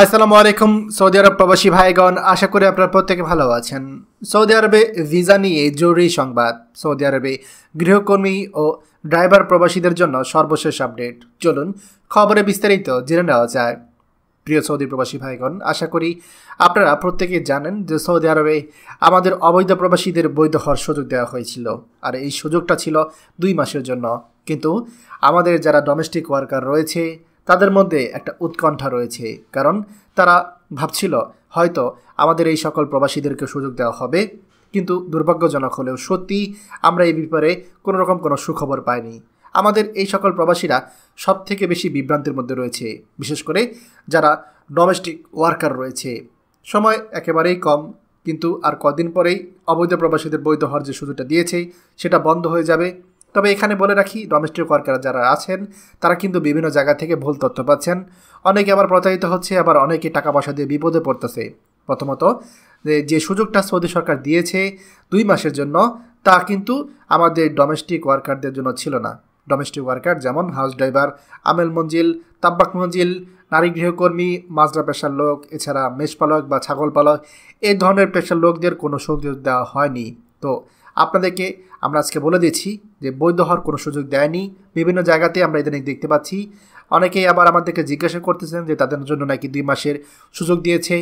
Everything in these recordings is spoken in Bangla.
আসসালামু আলাইকুম সৌদি আরব প্রবাসী ভাইগণ, আশা করি আপনারা প্রত্যেকে ভালো আছেন। সৌদি আরবে ভিসা নিয়ে জরুরি সংবাদ। সৌদি আরবে গৃহকর্মী ও ড্রাইভার প্রবাসীদের জন্য সর্বশেষ আপডেট। চলুন খবরে বিস্তারিত জেনে নেওয়া যায়। প্রিয় সৌদি প্রবাসী ভাইগণ, আশা করি আপনারা প্রত্যেকে জানেন যে সৌদি আরবে আমাদের অবৈধ প্রবাসীদের বৈধ হওয়ার সুযোগ দেওয়া হয়েছিল, আর এই সুযোগটা ছিল 2 মাসের জন্য। কিন্তু আমাদের যারা ডোমেস্টিক ওয়ার্কার রয়েছে তাদের মধ্যে একটা উৎকণ্ঠা রয়েছে, কারণ তারা ভাবছিল হয়তো আমাদের এই সকল প্রবাসীদেরকে সুযোগ দেওয়া হবে, কিন্তু দুর্ভাগ্যজনক হলেও সত্যি আমরা এই ব্যাপারে কোনো রকম কোনো সুখবর পাইনি। আমাদের এই সকল প্রবাসীরা সব থেকে বেশি বিভ্রান্তির মধ্যে রয়েছে, বিশেষ করে যারা ডোমেস্টিক ওয়ার্কার রয়েছে। সময় একেবারেই কম, কিন্তু আর কদিন পরেই অবৈধ প্রবাসীদের বৈধ হওয়ার যে সুযোগটা দিয়েছে সেটা বন্ধ হয়ে যাবে। তবে এখানে বলে রাখি, ডোমেস্টিক ওয়ার্কার যারা আছেন তারা কিন্তু বিভিন্ন জায়গা থেকে ভুল তথ্য পাচ্ছেন। অনেকে আবার প্রতারিত হচ্ছে, আবার অনেকে টাকা পয়সা দিয়ে বিপদে পড়তেছে। প্রথমত যে সুযোগটা সৌদি সরকার দিয়েছে 2 মাসের জন্য, তা কিন্তু আমাদের ডোমেস্টিক ওয়ার্কারদের জন্য ছিল না। ডোমেস্টিক ওয়ার্কার যেমন হাউস ড্রাইভার, আমেল মঞ্জিল, তাব্বাক মঞ্জিল, নারী গৃহকর্মী, মাজরা পেশার লোক, এছাড়া মেষপালক বা ছাগল পালক, এই ধরনের পেশার লোকদের কোনো সুযোগ দেওয়া হয়নি। তো আপনাদেরকে আমরা আজকে বলে দিচ্ছি যে বৈধ হওয়ার কোনো সুযোগ দেয়নি। বিভিন্ন জায়গাতে আমরা ইদানিং দেখতে পাচ্ছি। অনেকেই আবার আমাদেরকে জিজ্ঞাসা করতেছেন যে তাদের জন্য নাকি 2 মাসের সুযোগ দিয়েছে।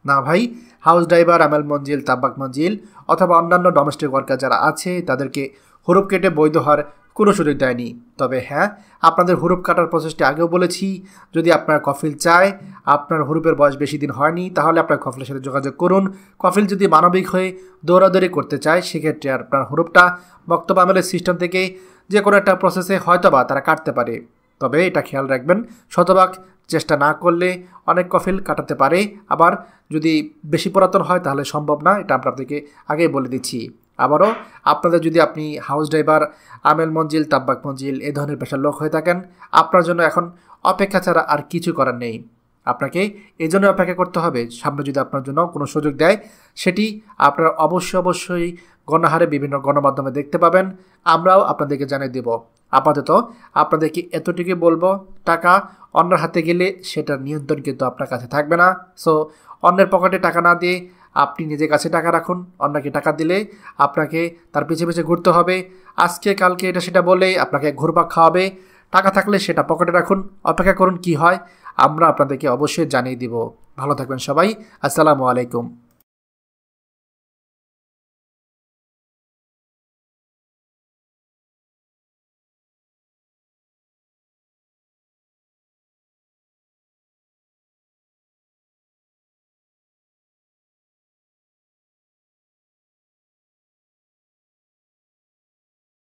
না ভাই, হাউস ড্রাইভার, আমেল মঞ্জিল, তাব্বাক মঞ্জিল অথবা অন্যান্য ডোমেস্টিক ওয়ার্কার যারা আছে তাদেরকে হুরুপ কেটে বৈধ হওয়ার কোনো সুযোগ দেয়নি। তবে হ্যাঁ, আপনাদের হুরুপ কাটার প্রসেসটি আগেও বলেছি। যদি আপনার কফিল চায়, আপনার হুরুপের বয়স বেশি দিন হয়নি, তাহলে আপনার কফিলের সাথে যোগাযোগ করুন। কফিল যদি মানবিক হয়ে দৌড়াদৌড়ি করতে চায়, সেক্ষেত্রে আপনার হুরুপটা মক্তব আমেলের সিস্টেম থেকে যে কোনো একটা প্রসেসে হয়তোবা তারা কাটতে পারে। তবে এটা খেয়াল রাখবেন, শতভাগ চেষ্টা না করলে অনেক কফিল কাটাতে পারে। আবার যদি বেশি পুরাতন হয় তাহলে সম্ভব না, এটা আমরা আপনাদেরকে আগেই বলে দিচ্ছি। আবারও আপনাদের যদি আপনি হাউস ড্রাইভার, আমেল মঞ্জিল, তাব্বাক মঞ্জিল এই ধরনের পেশার লোক হয়ে থাকেন, আপনার জন্য এখন অপেক্ষা ছাড়া আর কিছু করার নেই। আপনাকে এই জন্য অপেক্ষা করতে হবে, সামনে যদি আপনার জন্য কোনো সুযোগ দেয় সেটি আপনারা অবশ্যই গণহারে বিভিন্ন গণমাধ্যমে দেখতে পাবেন। আমরাও আপনাদেরকে জানিয়ে দেব। আপাতত আপনাদেরকে এতটুকু বলবো, টাকা অন্যের হাতে গেলে সেটার নিয়ন্ত্রণ কিন্তু আপনার কাছে থাকবে না। সো অন্যের পকেটে টাকা না দিয়ে আপনি নিজের কাছে টাকা রাখুন। অন্যকে টাকা দিলে আপনাকে তার পিছে ঘুরতে হবে, আজকে কালকে এটা সেটা বলে আপনাকে ঘুরপাক খাওয়াবে। টাকা থাকলে সেটা পকেটে রাখুন, অপেক্ষা করুন কি হয়, আমরা আপনাদেরকে অবশ্যই জানিয়ে দিব। ভালো থাকবেন সবাই। আসসালামু আলাইকুম।